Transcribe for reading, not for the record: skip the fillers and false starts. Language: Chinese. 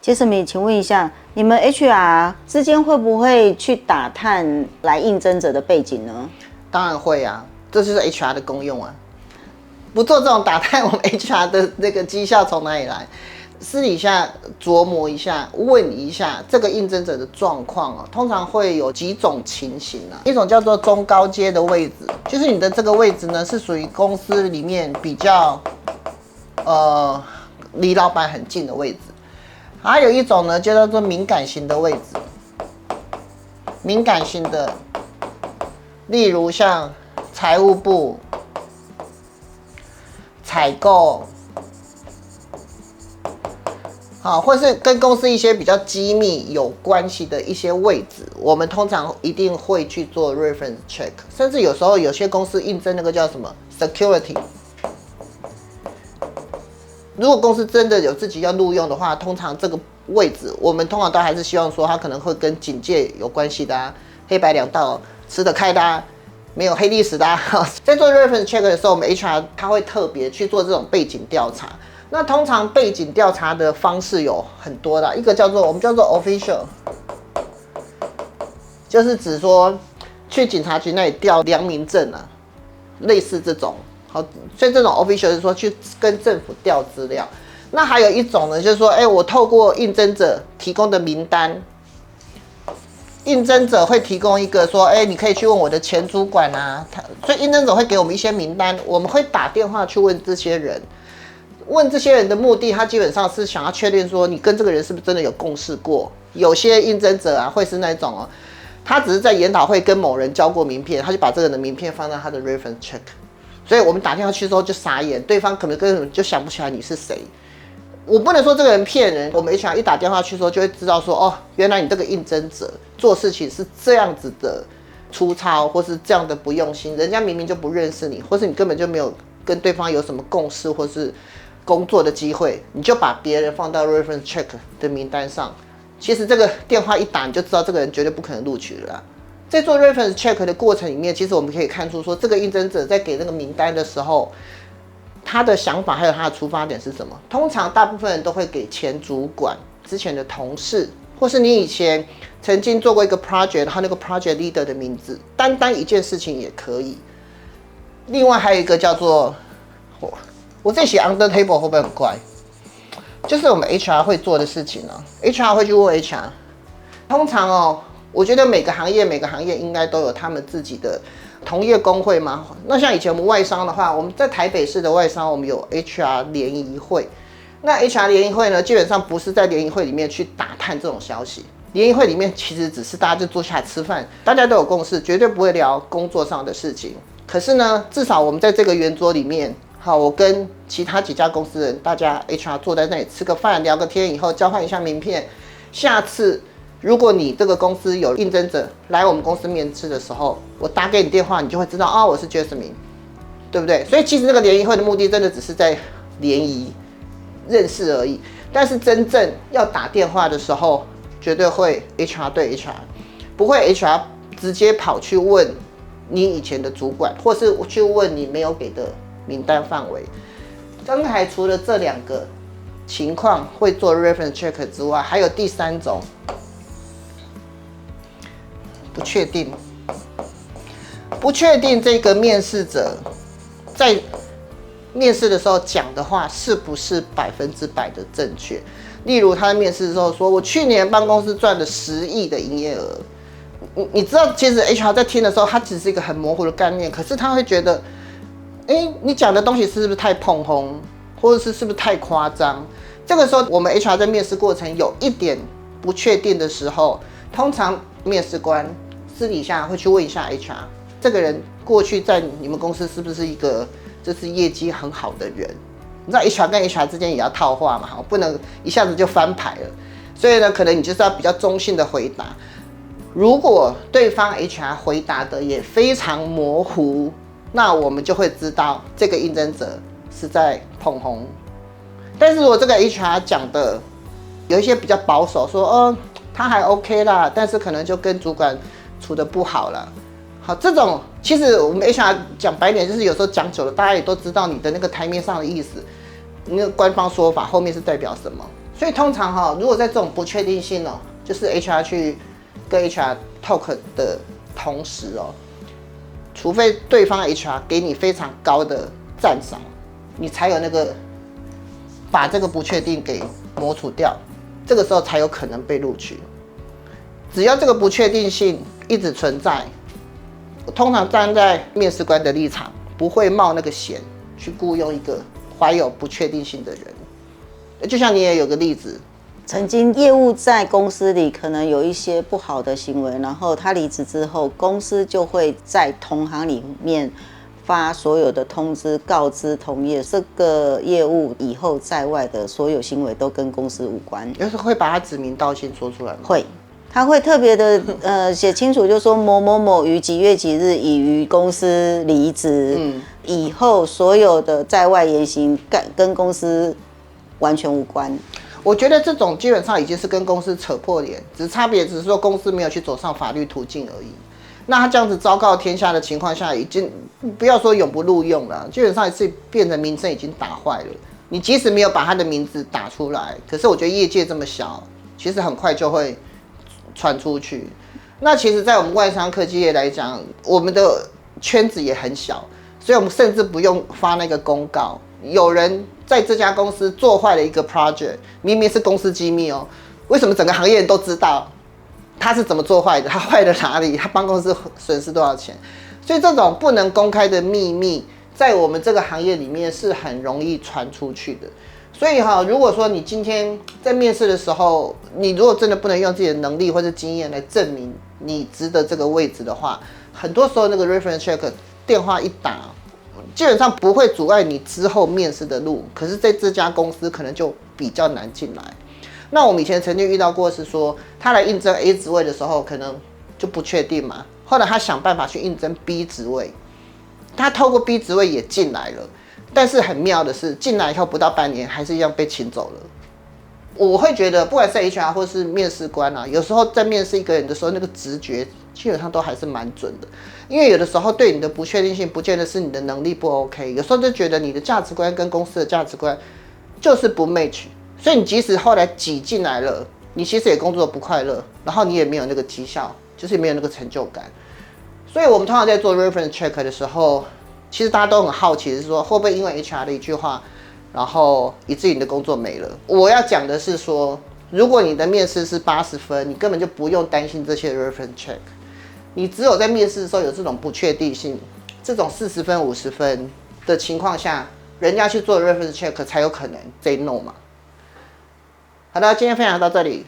杰森米，请问一下，你们 HR 之间会不会去打探来应征者的背景呢？当然会啊，这就是 HR 的功用啊。不做这种打探，我们 HR 的那个绩效从哪里来？私底下琢磨一下，问一下这个应征者的状况啊，通常会有几种情形啊。一种叫做中高阶的位置，就是你的这个位置呢是属于公司里面比较离老板很近的位置。还有一种呢，就叫做敏感型的位置。敏感型的，例如像财务部、采购。好，或是跟公司一些比较机密有关系的一些位置，我们通常一定会去做 reference check， 甚至有时候有些公司应征那个叫什么 security。如果公司真的有自己要录用的话，通常这个位置我们通常都还是希望说它可能会跟警戒有关系的啊，黑白两道吃得开的啊，没有黑历史的啊。在做 reference check 的时候，我们 HR 他会特别去做这种背景调查。那通常背景调查的方式有很多的，一个我们叫做 official， 就是指说去警察局那里调良民证啊，类似这种。好，所以这种 official 是说去跟政府调资料。那还有一种呢，就是说，我透过应征者提供的名单，应征者会提供一个说，你可以去问我的前主管啊，所以应征者会给我们一些名单，我们会打电话去问这些人。问这些人的目的，他基本上是想要确定说你跟这个人是不是真的有共事过。有些应征者啊，会是那种他只是在研讨会跟某人交过名片，他就把这个人的名片放在他的 reference check， 所以我们打电话去之后就傻眼，对方可能根本就想不起来你是谁。我不能说这个人骗人，我们 HR 一打电话去之后就会知道说，原来你这个应征者做事情是这样子的粗糙，或是这样的不用心，人家明明就不认识你，或是你根本就没有跟对方有什么共识，或是工作的机会，你就把别人放到 reference check 的名单上。其实这个电话一打，你就知道这个人绝对不可能录取了啦。在做 reference check 的过程里面，其实我们可以看出说，这个应征者在给那个名单的时候，他的想法还有他的出发点是什么？通常大部分人都会给前主管、之前的同事，或是你以前曾经做过一个 project， 他那个 project leader 的名字，单一件事情也可以。另外还有一个叫做我自己写 under table 会不会很怪？就是我们 HR 会做的事情啊 ，HR 会去问 HR。通常我觉得每个行业应该都有他们自己的同业工会嘛。那像以前我们外商的话，我们在台北市的外商，我们有 HR 联谊会。那 HR 联谊会呢，基本上不是在联谊会里面去打探这种消息。联谊会里面其实只是大家就坐下来吃饭，大家都有共识，绝对不会聊工作上的事情。可是呢，至少我们在这个圆桌里面。好，我跟其他几家公司的人，大家 HR 坐在那里吃个饭，聊个天以后，交换一下名片。下次如果你这个公司有应征者来我们公司面试的时候，我打给你电话，你就会知道我是 Jasmine， 对不对？所以其实这个联谊会的目的真的只是在联谊认识而已。但是真正要打电话的时候，绝对会 HR 对 HR， 不会 HR 直接跑去问你以前的主管，或是去问你没有给的名单范围。刚才除了这两个情况会做 reference check 之外，还有第三种，不确定这个面试者在面试的时候讲的话是不是100%的正确。例如他在面试的时候说，我去年帮公司赚了10亿的营业额。你知道，其实 HR 在听的时候，它只是一个很模糊的概念，可是他会觉得，你讲的东西是不是太膨风，或者是不是太夸张？这个时候，我们 HR 在面试过程有一点不确定的时候，通常面试官私底下会去问一下 HR， 这个人过去在你们公司是不是一个就是业绩很好的人？你知道 HR 跟 HR 之间也要套话嘛，不能一下子就翻牌了。所以呢，可能你就是要比较中性的回答。如果对方 HR 回答的也非常模糊，那我们就会知道这个应征者是在捧红。但是如果这个 HR 讲的有一些比较保守，说他还 OK 啦，但是可能就跟主管处得不好了。好，这种其实我们 HR 讲白点，就是有时候讲久了，大家也都知道你的那个台面上的意思，那个官方说法后面是代表什么。所以通常哈，如果在这种不确定性哦，就是 HR 去跟 HR talk 的同时哦，除非对方 HR 给你非常高的赞赏，你才有那个把这个不确定给抹除掉，这个时候才有可能被录取。只要这个不确定性一直存在，我通常站在面试官的立场，不会冒那个险去雇佣一个怀有不确定性的人。就像你也有个例子，曾经业务在公司里可能有一些不好的行为，然后他离职之后，公司就会在同行里面发所有的通知，告知同业这个业务以后在外的所有行为都跟公司无关。有时候会把他指名道姓说出来吗？会，他会特别的写清楚，就说某某某于几月几日已于公司离职，以后所有的在外言行跟公司完全无关。我觉得这种基本上已经是跟公司扯破脸，差别只是说公司没有去走上法律途径而已。那他这样子昭告天下的情况下，已经不要说永不录用了，基本上是变成名声已经打坏了。你即使没有把他的名字打出来，可是我觉得业界这么小，其实很快就会传出去。那其实，在我们外商科技业来讲，我们的圈子也很小，所以我们甚至不用发那个公告。有人在这家公司做坏了一个 project， 明明是公司机密哦，为什么整个行业人都知道他是怎么做坏的？他坏了哪里？他帮公司损失多少钱？所以这种不能公开的秘密，在我们这个行业里面是很容易传出去的。所以哈，如果说你今天在面试的时候，你如果真的不能用自己的能力或者经验来证明你值得这个位置的话，很多时候那个 reference check 电话一打，基本上不会阻碍你之后面试的路，可是在这家公司可能就比较难进来。那我们以前曾经遇到过是说，他来应征 A 职位的时候，可能就不确定嘛，后来他想办法去应征 B 职位，他透过 B 职位也进来了，但是很妙的是，进来以后不到半年，还是一样被请走了。我会觉得，不管是 HR 或是面试官啊，有时候在面试一个人的时候，那个直觉基本上都还是蛮准的。因为有的时候对你的不确定性，不见得是你的能力不 OK， 有时候就觉得你的价值观跟公司的价值观就是不 match， 所以你即使后来挤进来了，你其实也工作不快乐，然后你也没有那个绩效，就是没有那个成就感。所以我们通常在做 reference check 的时候，其实大家都很好奇，是说会不会因为 HR 的一句话，然后以至于你的工作没了。我要讲的是说，如果你的面试是80分，你根本就不用担心这些 reference check。你只有在面试的时候有这种不确定性，这种40分、50分的情况下，人家去做 reference check 才有可能 say no 嘛。好的，今天分享到这里。